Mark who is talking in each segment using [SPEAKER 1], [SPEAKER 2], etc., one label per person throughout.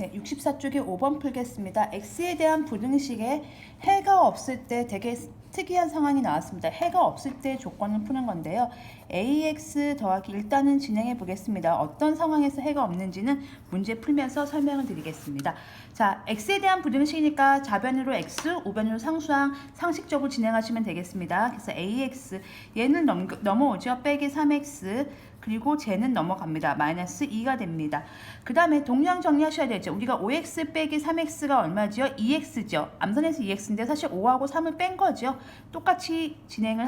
[SPEAKER 1] 네, 64쪽에 5번 풀겠습니다. x에 대한 부등식에 해가 없을 때 되게 특이한 상황이 나왔습니다. 해가 없을 때 조건을 푸는 건데요. ax 더하기 일단은 진행해 보겠습니다. 어떤 상황에서 해가 없는지는 문제 풀면서 설명을 드리겠습니다. 자, x에 대한 부등식이니까 좌변으로 x, 우변으로 상수항 상식적으로 진행하시면 되겠습니다. 그래서 ax 얘는 넘어오죠. 빼기 3x 그리고 쟤는 넘어갑니다. 마이너스 2가 됩니다. 그 다음에 동량 정리하셔야 되죠. 우리가 5x 빼기 3x가 얼마죠? 2x죠. 암산해서 2x인데 사실 5하고 3을 뺀 거죠. 똑같이 진행을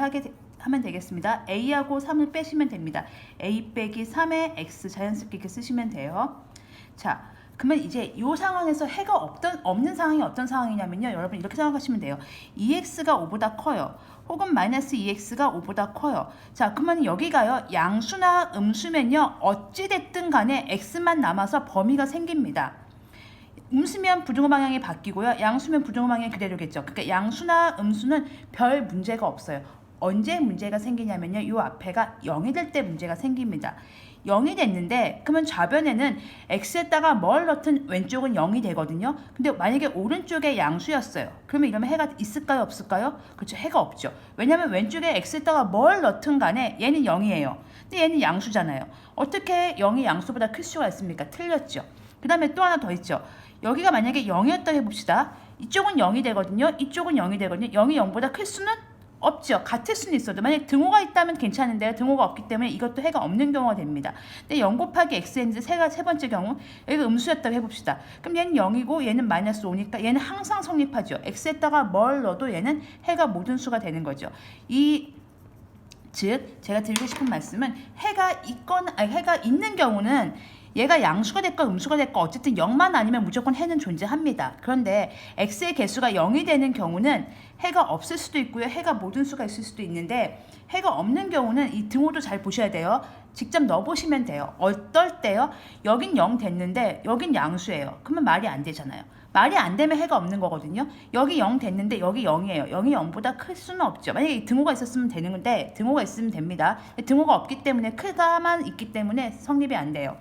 [SPEAKER 1] 하면 되겠습니다. a하고 3을 빼시면 됩니다. a 빼기 3의 x 자연스럽게 이렇게 쓰시면 돼요. 자, 그러면 이제 이 상황에서 해가 없는 상황이 어떤 상황이냐면요. 여러분 이렇게 생각하시면 돼요. 2x가 5보다 커요. 혹은 마이너스 2x가 5보다 커요. 자, 그러면 여기가요. 양수나 음수면요. 어찌됐든 간에 x만 남아서 범위가 생깁니다. 음수면 부등호 방향이 바뀌고요. 양수면 부등호 방향이 그대로겠죠. 그러니까 양수나 음수는 별 문제가 없어요. 언제 문제가 생기냐면요. 이 앞에가 0이 될 때 문제가 생깁니다. 0이 됐는데 그러면 좌변에는 x에다가 뭘 넣든 왼쪽은 0이 되거든요. 근데 만약에 오른쪽에 양수였어요. 그러면 이러면 해가 있을까요? 없을까요? 그렇죠. 해가 없죠. 왜냐하면 왼쪽에 x에다가 뭘 넣든 간에 얘는 0이에요. 근데 얘는 양수잖아요. 어떻게 0이 양수보다 클 수가 있습니까? 틀렸죠. 그 다음에 또 하나 더 있죠. 여기가 만약에 0이었다 해봅시다. 이쪽은 0이 되거든요. 이쪽은 0이 되거든요. 0이 0보다 클 수는 없죠. 같을 수는 있어도 만약에 등호가 있다면 괜찮은데 등호가 없기 때문에 이것도 해가 없는 경우가 됩니다. 근데 0 곱하기 x인지 세 번째 경우 여기가 음수였다고 해봅시다. 그럼 얘는 0이고 얘는 마이너스 5니까 얘는 항상 성립하죠. x에다가 뭘 넣어도 얘는 해가 모든 수가 되는 거죠. 즉 제가 드리고 싶은 말씀은 해가 있는 경우는 얘가 양수가 됐건 음수가 됐건 어쨌든 0만 아니면 무조건 해는 존재합니다. 그런데 x의 개수가 0이 되는 경우는 해가 없을 수도 있고요. 해가 모든 수가 있을 수도 있는데 해가 없는 경우는 이 등호도 잘 보셔야 돼요. 직접 넣어보시면 돼요. 어떨 때요? 여긴 0 됐는데 여긴 양수예요. 그러면 말이 안 되잖아요. 말이 안 되면 해가 없는 거거든요. 여기 0 됐는데 여기 0이에요. 0이 0보다 클 수는 없죠. 만약에 등호가 있었으면 되는 건데 등호가 있으면 됩니다. 등호가 없기 때문에 크다만 있기 때문에 성립이 안 돼요.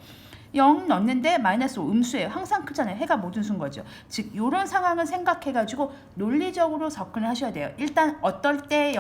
[SPEAKER 1] 0 넣는데 마이너스 5 음수예요. 항상 크잖아요. 해가 모든 수인 거죠. 즉 이런 상황을 생각해가지고 논리적으로 접근을 하셔야 돼요. 일단 어떨 때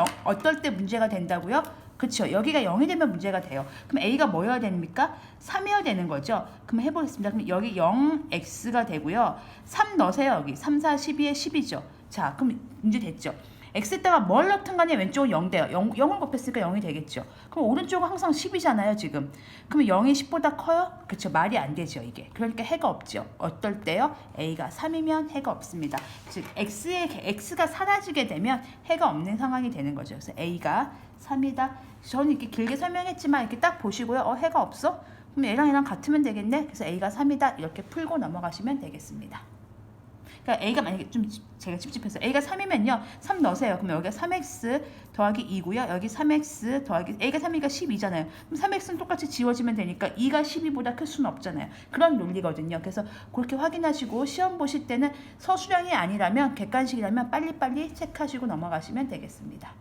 [SPEAKER 1] 문제가 된다고요? 그렇죠. 여기가 0이 되면 문제가 돼요. 그럼 a가 뭐여야 됩니까? 3이어야 되는 거죠. 그럼 해보겠습니다. 그럼 여기 0x가 되고요. 3 넣으세요. 여기 3, 4, 12에 10이죠. 자, 그럼 문제 됐죠. x에다가 뭘 넣든 간에 왼쪽은 0 돼요. 0을 곱했으니까 0이 되겠죠. 그럼 오른쪽은 항상 10이잖아요, 지금. 그러면 0이 10보다 커요? 그렇죠. 말이 안 되죠, 이게. 그러니까 해가 없죠. 어떨 때요? a가 3이면 해가 없습니다. 즉 x가 사라지게 되면 해가 없는 상황이 되는 거죠. 그래서 a가 3이다. 저는 이렇게 길게 설명했지만 이렇게 딱 보시고요. 해가 없어? 그럼 얘랑 같으면 되겠네. 그래서 a가 3이다. 이렇게 풀고 넘어가시면 되겠습니다. 그러니까 a가 만약에 좀 제가 찝찝해서 a가 3이면요. 3 넣으세요. 그럼 여기가 3x 더하기 2고요. 여기 3x 더하기 a가 3이니까 12잖아요. 그럼 3x는 똑같이 지워지면 되니까 2가 12보다 클 수는 없잖아요. 그런 논리거든요. 그래서 그렇게 확인하시고 시험 보실 때는 서술형이 아니라면 객관식이라면 빨리빨리 체크하시고 넘어가시면 되겠습니다.